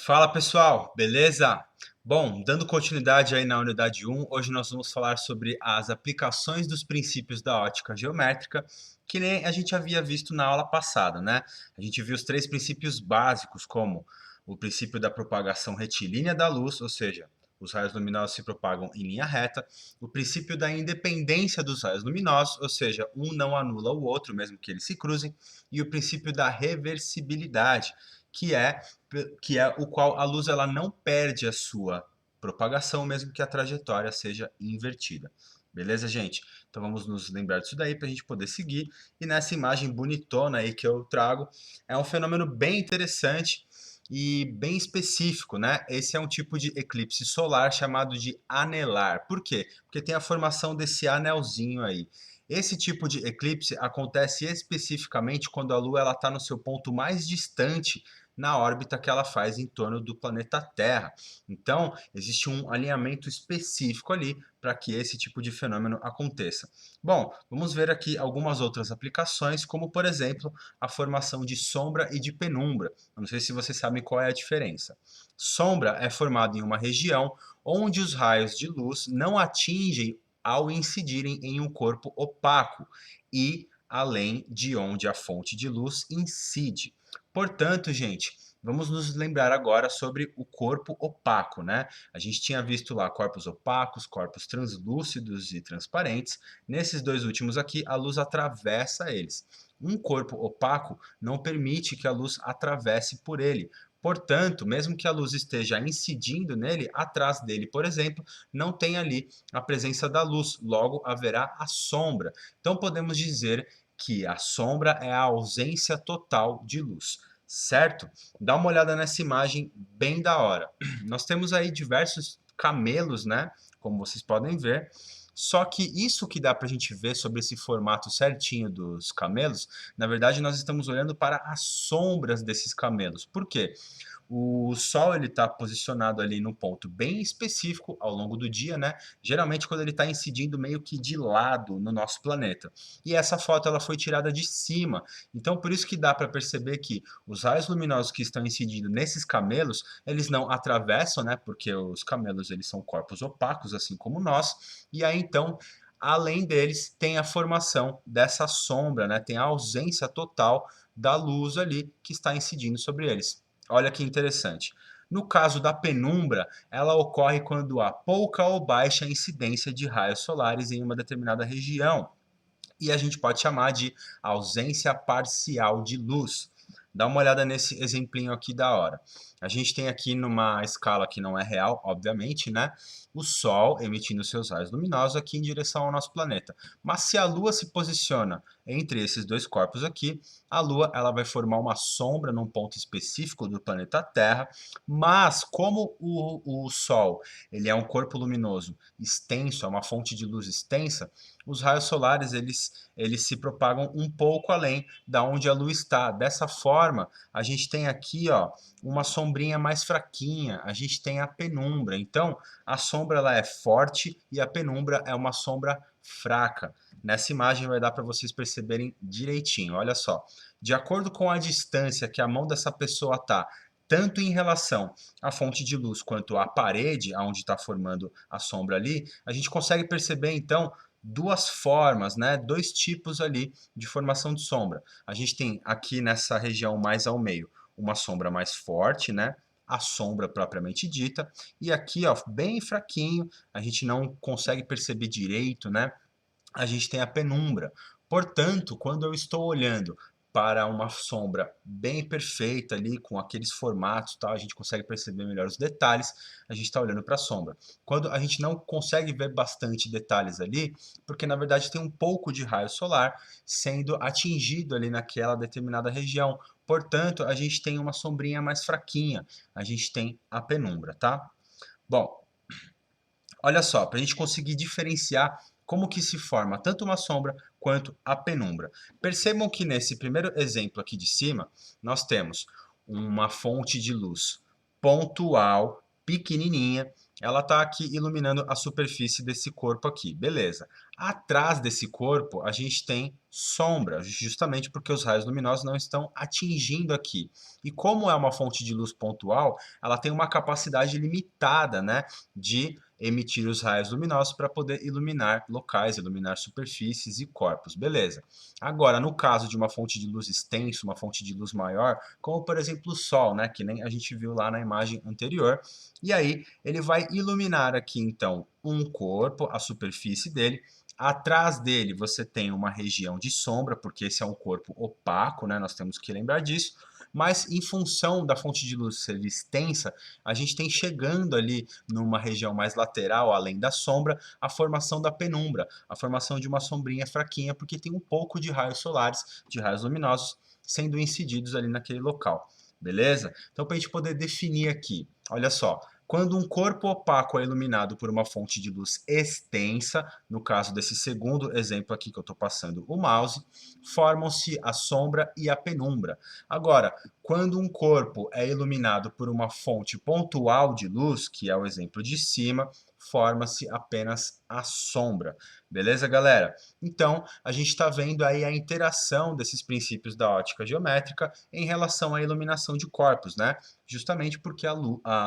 Fala pessoal, beleza? Bom, dando continuidade aí na unidade 1, hoje nós vamos falar sobre as aplicações dos princípios da ótica geométrica, que nem a gente havia visto na aula passada, né? A gente viu os três princípios básicos, como o princípio da propagação retilínea da luz, ou seja, os raios luminosos se propagam em linha reta, o princípio da independência dos raios luminosos, ou seja, um não anula o outro, mesmo que eles se cruzem, e o princípio da reversibilidade, que é o qual a luz ela não perde a sua propagação, mesmo que a trajetória seja invertida. Beleza, gente? Então vamos nos lembrar disso daí para a gente poder seguir. E nessa imagem bonitona aí que eu trago, é um fenômeno bem interessante e bem específico, né? Esse é um tipo de eclipse solar chamado de anelar. Por quê? Porque tem a formação desse anelzinho aí. Esse tipo de eclipse acontece especificamente quando a Lua está no seu ponto mais distante na órbita que ela faz em torno do planeta Terra. Então, existe um alinhamento específico ali para que esse tipo de fenômeno aconteça. Bom, vamos ver aqui algumas outras aplicações, como por exemplo, a formação de sombra e de penumbra. Eu não sei se vocês sabem qual é a diferença. Sombra é formada em uma região onde os raios de luz não atingem ao incidirem em um corpo opaco e além de onde a fonte de luz incide. Portanto, gente, vamos nos lembrar agora sobre o corpo opaco, né? A gente tinha visto lá corpos opacos, corpos translúcidos e transparentes. Nesses dois últimos aqui, a luz atravessa eles. Um corpo opaco não permite que a luz atravesse por ele. Portanto, mesmo que a luz esteja incidindo nele, atrás dele, por exemplo, não tem ali a presença da luz, logo haverá a sombra. Então podemos dizer que a sombra é a ausência total de luz, certo? Dá uma olhada nessa imagem bem da hora. Nós temos aí diversos camelos, né? Como vocês podem ver. Só que isso que dá para a gente ver sobre esse formato certinho dos camelos, na verdade nós estamos olhando para as sombras desses camelos. Por quê? O Sol ele está posicionado ali num ponto bem específico ao longo do dia, né? Geralmente quando ele está incidindo meio que de lado no nosso planeta. E essa foto ela foi tirada de cima. Então por isso que dá para perceber que os raios luminosos que estão incidindo nesses camelos, eles não atravessam, né? Porque os camelos eles são corpos opacos, assim como nós. E aí então além deles, tem a formação dessa sombra, né? Tem a ausência total da luz ali que está incidindo sobre eles. Olha que interessante. No caso da penumbra, ela ocorre quando há pouca ou baixa incidência de raios solares em uma determinada região. E a gente pode chamar de ausência parcial de luz. Dá uma olhada nesse exemplinho aqui da hora. A gente tem aqui numa escala que não é real, obviamente, né? O Sol emitindo seus raios luminosos aqui em direção ao nosso planeta. Mas se a Lua se posiciona entre esses dois corpos aqui, a Lua ela vai formar uma sombra num ponto específico do planeta Terra. Mas como o Sol ele é um corpo luminoso extenso, é uma fonte de luz extensa, os raios solares eles se propagam um pouco além da onde a luz está. Dessa forma, a gente tem aqui, ó, uma sombrinha mais fraquinha, a gente tem a penumbra. Então, a sombra ela é forte e a penumbra é uma sombra fraca. Nessa imagem vai dar para vocês perceberem direitinho. Olha só, de acordo com a distância que a mão dessa pessoa está, tanto em relação à fonte de luz quanto à parede, onde está formando a sombra ali, a gente consegue perceber então duas formas, né? Dois tipos ali de formação de sombra. A gente tem aqui nessa região mais ao meio uma sombra mais forte, né? A sombra propriamente dita, e aqui, ó, bem fraquinho, a gente não consegue perceber direito, né? A gente tem a penumbra. Portanto, quando eu estou olhando para uma sombra bem perfeita ali, com aqueles formatos, tal, a gente consegue perceber melhor os detalhes, a gente está olhando para a sombra. Quando a gente não consegue ver bastante detalhes ali, porque na verdade tem um pouco de raio solar sendo atingido ali naquela determinada região. Portanto, a gente tem uma sombrinha mais fraquinha, a gente tem a penumbra, tá? Bom, olha só, para a gente conseguir diferenciar como que se forma tanto uma sombra quanto a penumbra. Percebam que nesse primeiro exemplo aqui de cima, nós temos uma fonte de luz pontual, pequenininha, ela está aqui iluminando a superfície desse corpo aqui, beleza. Atrás desse corpo, a gente tem sombra, justamente porque os raios luminosos não estão atingindo aqui. E como é uma fonte de luz pontual, ela tem uma capacidade limitada, né, de emitir os raios luminosos para poder iluminar locais, iluminar superfícies e corpos, beleza. Agora, no caso de uma fonte de luz extensa, uma fonte de luz maior, como por exemplo o Sol, né, que nem a gente viu lá na imagem anterior, e aí ele vai iluminar aqui então um corpo, a superfície dele. Atrás dele você tem uma região de sombra, porque esse é um corpo opaco, né? Nós temos que lembrar disso. Mas em função da fonte de luz ser extensa, a gente tem chegando ali numa região mais lateral, além da sombra, a formação da penumbra, a formação de uma sombrinha fraquinha, porque tem um pouco de raios solares, de raios luminosos, sendo incididos ali naquele local. Beleza? Então, para a gente poder definir aqui, olha só, quando um corpo opaco é iluminado por uma fonte de luz extensa, no caso desse segundo exemplo aqui que eu estou passando o mouse, formam-se a sombra e a penumbra. Agora, quando um corpo é iluminado por uma fonte pontual de luz, que é o exemplo de cima, forma-se apenas a sombra. Beleza, galera? Então, a gente está vendo aí a interação desses princípios da ótica geométrica em relação à iluminação de corpos, né? Justamente porque a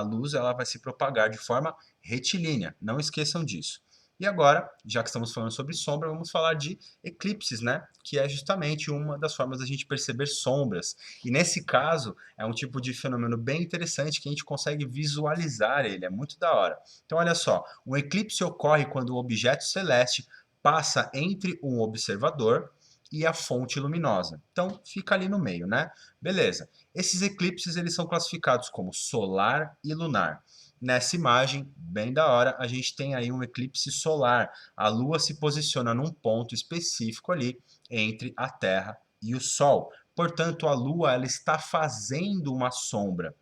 luz ela vai se propagar de forma retilínea. Não esqueçam disso. E agora, já que estamos falando sobre sombra, vamos falar de eclipses, né? Que é justamente uma das formas da gente perceber sombras. E nesse caso, é um tipo de fenômeno bem interessante que a gente consegue visualizar ele, é muito da hora. Então, olha só, um eclipse ocorre quando um objeto celeste passa entre um observador e a fonte luminosa. Então, fica ali no meio, né? Beleza. Esses eclipses eles são classificados como solar e lunar. Nessa imagem, bem da hora, a gente tem aí um eclipse solar. A Lua se posiciona num ponto específico ali entre a Terra e o Sol. Portanto, a Lua ela está fazendo uma sombra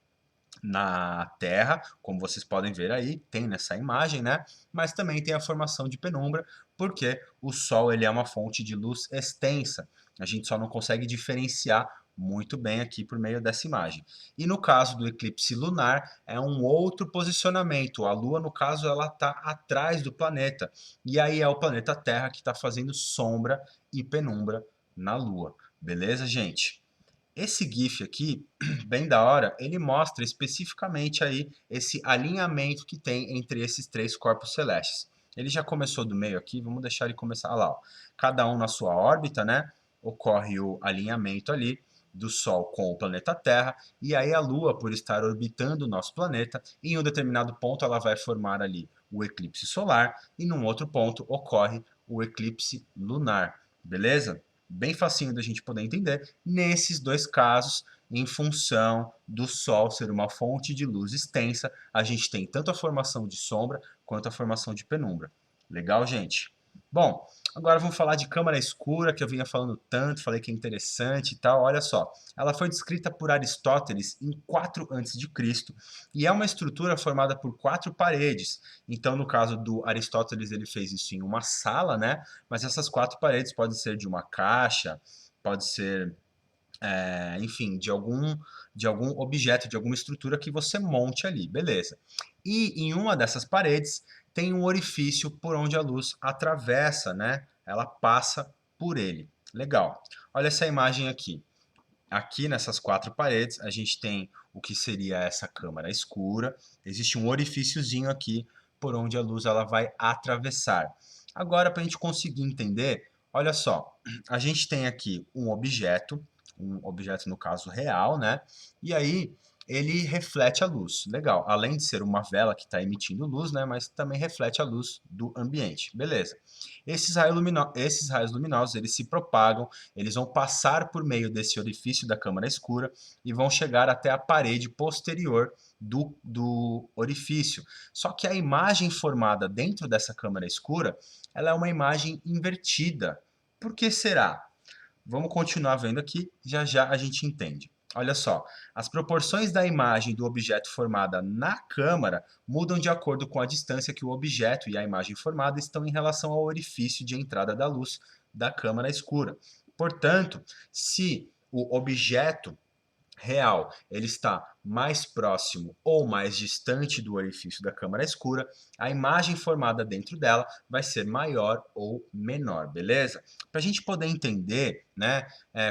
na Terra, como vocês podem ver aí, tem nessa imagem, né? Mas também tem a formação de penumbra, porque o Sol ele é uma fonte de luz extensa. A gente só não consegue diferenciar muito bem aqui por meio dessa imagem. E no caso do eclipse lunar, é um outro posicionamento. A Lua, no caso, ela está atrás do planeta. E aí é o planeta Terra que está fazendo sombra e penumbra na Lua. Beleza, gente? Esse GIF aqui, bem da hora, ele mostra especificamente aí esse alinhamento que tem entre esses três corpos celestes. Ele já começou do meio aqui, vamos deixar ele começar. Olha lá, ó. Cada um na sua órbita, né? Ocorre o alinhamento ali do Sol com o planeta Terra, e aí a Lua, por estar orbitando o nosso planeta, em um determinado ponto ela vai formar ali o eclipse solar, e num outro ponto ocorre o eclipse lunar, beleza? Bem facinho da gente poder entender, nesses dois casos, em função do Sol ser uma fonte de luz extensa, a gente tem tanto a formação de sombra quanto a formação de penumbra. Legal, gente? Bom, agora vamos falar de câmara escura, que eu vinha falando tanto, falei que é interessante e tal. Olha só, ela foi descrita por Aristóteles em 4 a.C. e é uma estrutura formada por 4 paredes. Então, no caso do Aristóteles, ele fez isso em uma sala, né? Mas essas 4 paredes podem ser de uma caixa, pode ser, enfim, de algum objeto, de alguma estrutura que você monte ali, beleza. E em uma dessas paredes tem um orifício por onde a luz atravessa, né? Ela passa por ele. Legal. Olha essa imagem aqui. Aqui nessas 4 paredes a gente tem o que seria essa câmara escura. Existe um orifíciozinho aqui por onde a luz ela vai atravessar. Agora, para a gente conseguir entender, olha só, a gente tem aqui um objeto no caso real, né? E aí ele reflete a luz. Legal. Além de ser uma vela que está emitindo luz, né? Mas também reflete a luz do ambiente. Beleza. Esses raios luminosos eles se propagam, eles vão passar por meio desse orifício da câmara escura e vão chegar até a parede posterior do orifício. Só que a imagem formada dentro dessa câmara escura, ela é uma imagem invertida. Por que será? Vamos continuar vendo aqui, já já a gente entende. Olha só, as proporções da imagem do objeto formada na câmara mudam de acordo com a distância que o objeto e a imagem formada estão em relação ao orifício de entrada da luz da câmara escura. Portanto, se o objeto real ele está mais próximo ou mais distante do orifício da câmara escura, a imagem formada dentro dela vai ser maior ou menor, beleza? Para a gente poder entender, né,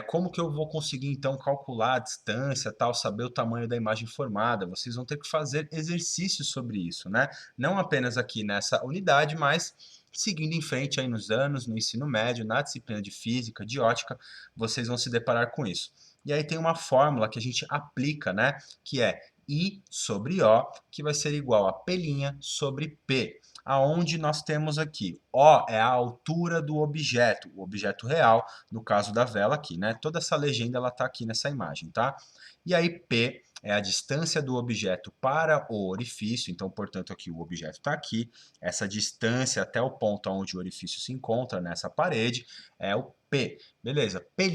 como que eu vou conseguir então calcular a distância, tal, saber o tamanho da imagem formada, vocês vão ter que fazer exercícios sobre isso, né? Não apenas aqui nessa unidade, mas seguindo em frente aí nos anos, no ensino médio, na disciplina de física, de ótica, vocês vão se deparar com isso. E aí tem uma fórmula que a gente aplica, né? Que é I sobre O, que vai ser igual a P' sobre P. Aonde nós temos aqui, O é a altura do objeto, o objeto real, no caso da vela aqui, né? Toda essa legenda ela tá aqui nessa imagem, tá? E aí P é a distância do objeto para o orifício, então, portanto, aqui o objeto está aqui, essa distância até o ponto onde o orifício se encontra nessa parede é o P. Beleza, P'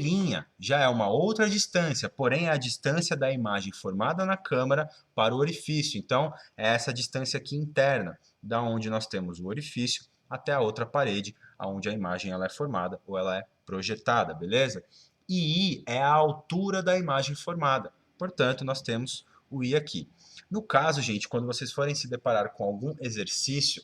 já é uma outra distância, porém é a distância da imagem formada na câmara para o orifício. Então, é essa distância aqui interna, da onde nós temos o orifício até a outra parede, onde a imagem ela é formada ou ela é projetada, beleza? E I é a altura da imagem formada. Portanto, nós temos o I aqui. No caso, gente, quando vocês forem se deparar com algum exercício,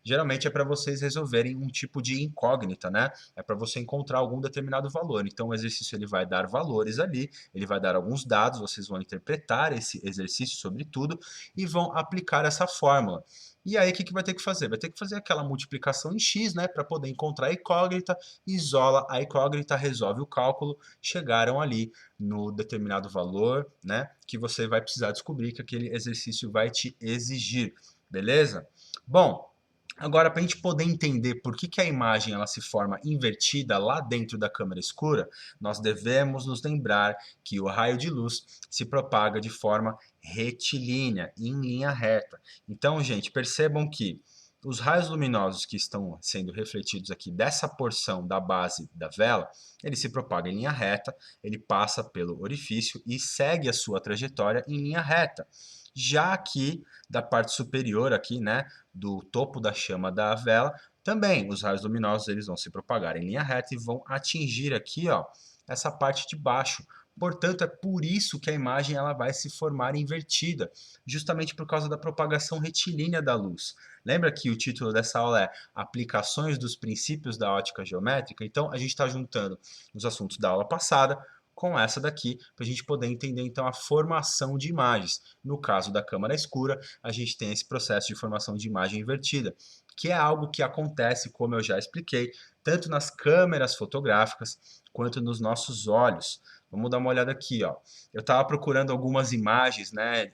geralmente é para vocês resolverem um tipo de incógnita, né? É para você encontrar algum determinado valor. Então, o exercício ele vai dar valores ali, ele vai dar alguns dados, vocês vão interpretar esse exercício sobre tudo e vão aplicar essa fórmula. E aí, o que, que vai ter que fazer? Vai ter que fazer aquela multiplicação em x, né? Para poder encontrar a incógnita, isola a incógnita, resolve o cálculo, chegaram ali no determinado valor, né? Que você vai precisar descobrir que aquele exercício vai te exigir, beleza? Bom, agora, para a gente poder entender por que, que a imagem ela se forma invertida lá dentro da câmara escura, nós devemos nos lembrar que o raio de luz se propaga de forma retilínea, em linha reta. Então, gente, percebam que os raios luminosos que estão sendo refletidos aqui dessa porção da base da vela, ele se propaga em linha reta, ele passa pelo orifício e segue a sua trajetória em linha reta. Já aqui, da parte superior aqui, né, do topo da chama da vela, também os raios luminosos eles vão se propagar em linha reta e vão atingir aqui, ó, essa parte de baixo. Portanto, é por isso que a imagem ela vai se formar invertida, justamente por causa da propagação retilínea da luz. Lembra que o título dessa aula é Aplicações dos Princípios da Ótica Geométrica? Então, a gente está juntando os assuntos da aula passada com essa daqui, para a gente poder entender então a formação de imagens. No caso da câmara escura, a gente tem esse processo de formação de imagem invertida, que é algo que acontece, como eu já expliquei, tanto nas câmeras fotográficas quanto nos nossos olhos. Vamos dar uma olhada aqui, ó. Eu estava procurando algumas imagens, né,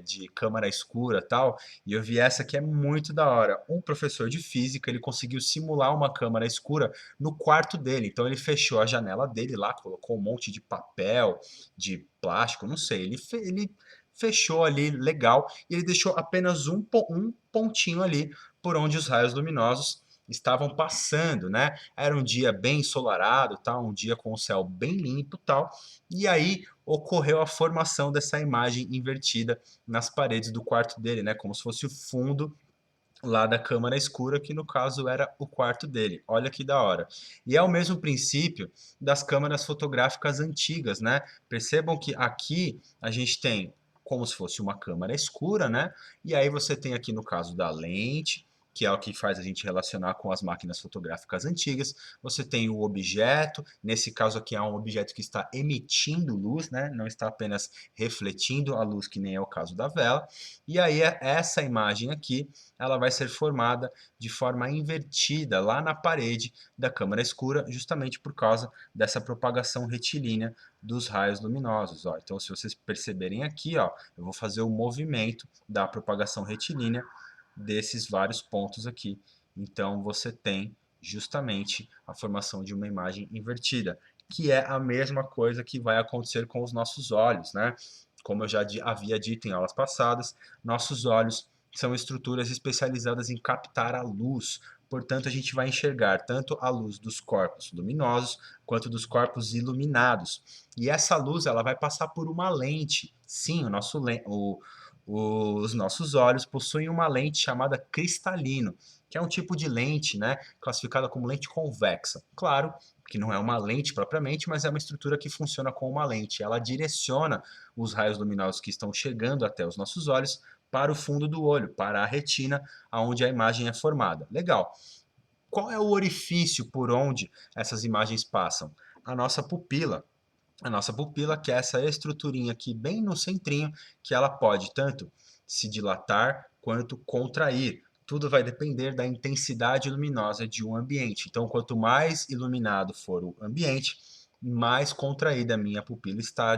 de câmara escura e tal, e eu vi essa que é muito da hora. Um professor de física, ele conseguiu simular uma câmara escura no quarto dele. Então ele fechou a janela dele lá, colocou um monte de papel, de plástico, não sei. Ele fechou ali legal e ele deixou apenas um pontinho ali por onde os raios luminosos estavam passando, né? Era um dia bem ensolarado, tal, um dia com o céu bem limpo, tal. E aí ocorreu a formação dessa imagem invertida nas paredes do quarto dele, né? Como se fosse o fundo lá da câmara escura, que no caso era o quarto dele. Olha que da hora. E é o mesmo princípio das câmeras fotográficas antigas, né? Percebam que aqui a gente tem como se fosse uma câmara escura, né? E aí você tem aqui no caso da lente, que é o que faz a gente relacionar com as máquinas fotográficas antigas. Você tem o objeto, nesse caso aqui é um objeto que está emitindo luz, né? Não está apenas refletindo a luz, que nem é o caso da vela. E aí essa imagem aqui ela vai ser formada de forma invertida lá na parede da câmara escura, justamente por causa dessa propagação retilínea dos raios luminosos. Ó. Então, se vocês perceberem aqui, ó, eu vou fazer o movimento da propagação retilínea desses vários pontos aqui. Então, você tem justamente a formação de uma imagem invertida, que é a mesma coisa que vai acontecer com os nossos olhos, né? Como eu já havia dito em aulas passadas, nossos olhos são estruturas especializadas em captar a luz. Portanto, a gente vai enxergar tanto a luz dos corpos luminosos quanto dos corpos iluminados. E essa luz ela vai passar por uma lente. Sim, os nossos olhos possuem uma lente chamada cristalino, que é um tipo de lente, né, classificada como lente convexa. Claro que não é uma lente propriamente, mas é uma estrutura que funciona como uma lente. Ela direciona os raios luminosos que estão chegando até os nossos olhos para o fundo do olho, para a retina, onde a imagem é formada. Legal. Qual é o orifício por onde essas imagens passam? A nossa pupila. A nossa pupila, que é essa estruturinha aqui bem no centrinho, que ela pode tanto se dilatar quanto contrair. Tudo vai depender da intensidade luminosa de um ambiente. Então, quanto mais iluminado for o ambiente, mais contraída a minha pupila está.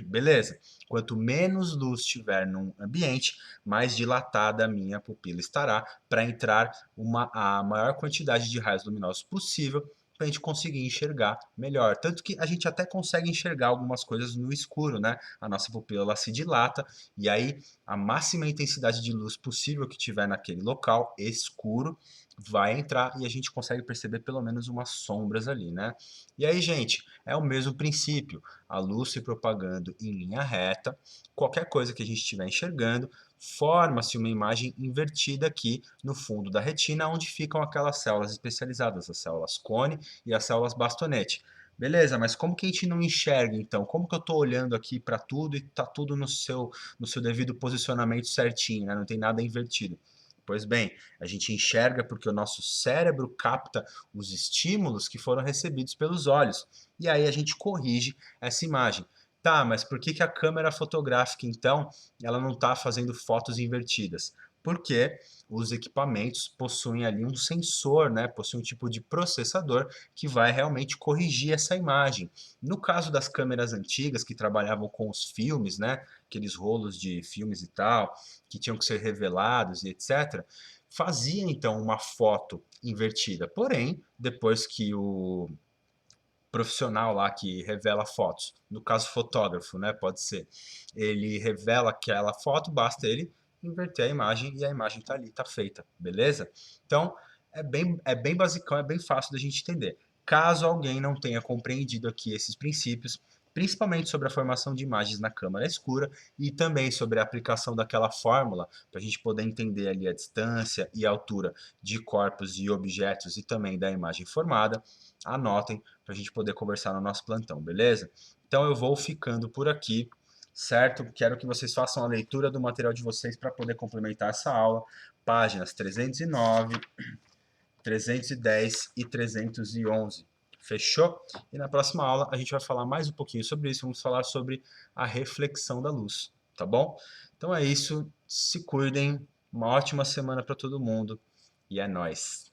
Beleza? Quanto menos luz tiver num ambiente, mais dilatada a minha pupila estará para entrar a maior quantidade de raios luminosos possível para a gente conseguir enxergar melhor. Tanto que a gente até consegue enxergar algumas coisas no escuro, né? A nossa pupila ela se dilata e aí a máxima intensidade de luz possível que tiver naquele local escuro vai entrar e a gente consegue perceber pelo menos umas sombras ali, né? E aí, gente, é o mesmo princípio. A luz se propagando em linha reta, qualquer coisa que a gente estiver enxergando, forma-se uma imagem invertida aqui no fundo da retina, onde ficam aquelas células especializadas, as células cone e as células bastonete. Beleza, mas como que a gente não enxerga então? Como que eu estou olhando aqui para tudo e está tudo no seu devido posicionamento certinho, né? Não tem nada invertido? Pois bem, a gente enxerga porque o nosso cérebro capta os estímulos que foram recebidos pelos olhos. E aí a gente corrige essa imagem. Tá, mas por que que a câmera fotográfica, então, ela não está fazendo fotos invertidas? Porque os equipamentos possuem ali um sensor, né? Possuem um tipo de processador que vai realmente corrigir essa imagem. No caso das câmeras antigas que trabalhavam com os filmes, né? Aqueles rolos de filmes e tal, que tinham que ser revelados e etc., fazia então uma foto invertida. Porém, depois que o profissional lá que revela fotos, no caso fotógrafo, né, pode ser, ele revela aquela foto, basta ele inverter a imagem e a imagem está ali, está feita, beleza? Então, é bem basicão, é bem fácil da gente entender. Caso alguém não tenha compreendido aqui esses princípios, principalmente sobre a formação de imagens na câmara escura e também sobre a aplicação daquela fórmula para a gente poder entender ali a distância e a altura de corpos e objetos e também da imagem formada, anotem para a gente poder conversar no nosso plantão, beleza? Então eu vou ficando por aqui, certo? Quero que vocês façam a leitura do material de vocês para poder complementar essa aula, páginas 309, 310 e 311. Fechou? E na próxima aula a gente vai falar mais um pouquinho sobre isso, vamos falar sobre a reflexão da luz, tá bom? Então é isso, se cuidem, uma ótima semana para todo mundo e é nóis!